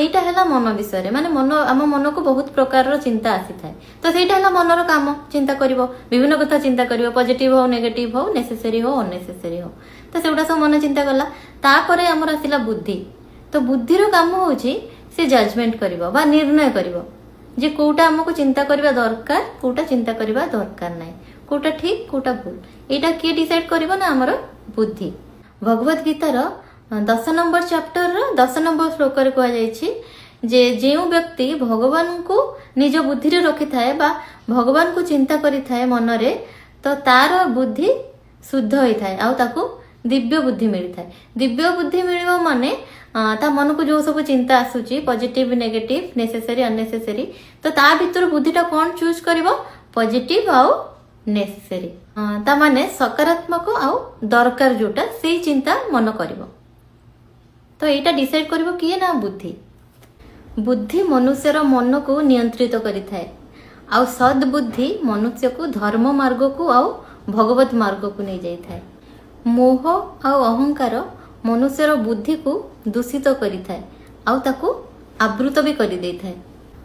एटा है मन विषय माने मन आम मन को बहुत प्रकार चिंता आसी थाए तो सेटा है मनर काम चिंता करिवो विभिन्न कथा चिंता करिवो पॉजिटिव हो नेगेटिव हो नेसेसरी हो अननेसेसरी हो तो सेगुड़ा सब मन चिंता कला तापर आमर आसिला बुद्धि तो बुद्धिर काम होउची से जजमेंट करिवो बा निर्णय करिवो जे कोटा हमको चिंता करबा दरकार कोटा चिंता करबा दरकार नाही कोटा ठीक कोटा भूल एटा के डिसाइड करिवो ना हमर बुद्धि भगवत गीतार 10 नंबर चैप्टर 10 नंबर श्लोक रे कहा जायछि जे जेउ व्यक्ति भगवान को निज बुद्धि रे रखि थाए बा भगवान को चिंता करि थाए मन रे तो तार बुद्धि शुद्ध होई थाए आ ताकू दिव्य बुद्धि मिली थाए दिव्य बुद्धि मिलिबो माने ता मन को जो सब चिंता आसुची पॉजिटिव नेगेटिव नेसेसरी अननेसेसरी तो ता भीतर बुद्धिटा कौन चूज करिवो पॉजिटिव आउ नेसेसरी ता माने सकारात्मक आउ दरकार जोटा सेही चिंता मन करिवो तो एटा डिसाइड करिवो किए ना बुद्धि बुद्धि मनुष्यर मन को नियंत्रित करि थाए आउ सद बुद्धि मनुष्य को धर्म मार्ग को आउ भगवत मार्ग को नहीं जाई थाए मोह आउ अहंकार मनुष्यर बुद्धि को दूषित करि थाए आउ ताकू आवृत भी करि देई थाए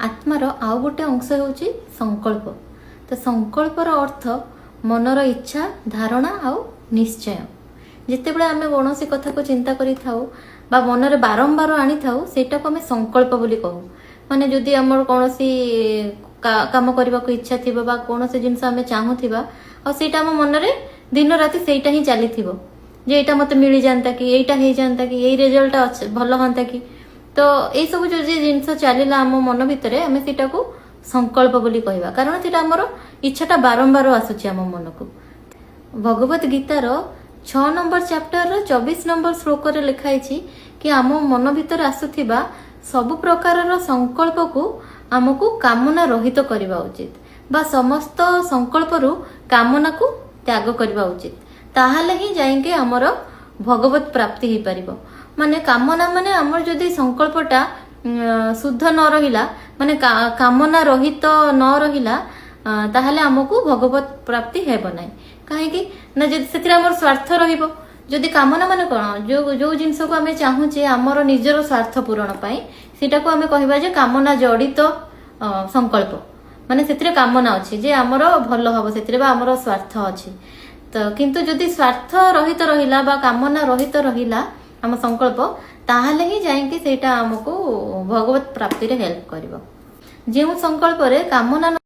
आत्मार आउ गोटे अंश होउची संकल्प तो संकल्पर अर्थ मनर इच्छा धारणा आउ निश्चय जितेबले आमे कौनसी कथा को चिंता करि थाउ बा मनरे बारंबार आनी थाउ सेटा को आमे संकल्प बोली कहू माने जदि हमर कौनसी काम करबा को इच्छा थिबा बा कौनसी जिंस आमे चाहूथिबा आ सेटा हम मनरे दिन राति सेटा ही चलीथिबो जे एटा मते मिली जानता कि एटा हे जानता कि एई रिजल्ट भलो हंता कि तो ए सब जो जे जिंस चलीला हम मन भितरे आमे सेटा को संकल्प बोली कहबा कारण सेटा हमर इच्छाटा बारंबार आसुची हम मन को भगवत गीतार 6 नंबर चैप्टर 24 नंबर श्लोक रे लिखाई कि आम मन भीतर आसुथिबा सब प्रकार संकल्प को आमको कामना रहित करबा उचित बा समस्त संकल्प रु कामना को त्याग करबा उचित ताहाले ही जाएंगे हमर भगवत प्राप्ति ही परिबो माने कामना माने हमर जदी संकल्पटा शुद्ध न रहिला माने कामना रहित न रहिला ताहाले हमको भगवत प्राप्ति हेबो नै काहे कि ना जदी सेतिर हमर स्वार्थ रहिबो जदि कामना माने कोन जो जो जिंस को हमें चाहू जे हमर निजर स्वार्थ पूरण पाई सेटा को हमें कहबा जे कामना जडित संकल्प माने सेतिर कामना अछि जे हमर भलो हबो सेतिर बा हमर स्वार्थ अछि तो किंतु जदि स्वार्थ रहित रहिला बा कामना रहित रहिला हम संकल्प ताहाले ही जाएंगे सेटा हमको भगवत प्राप्ति रे हेल्प करिवो जे संकल्प रे कामना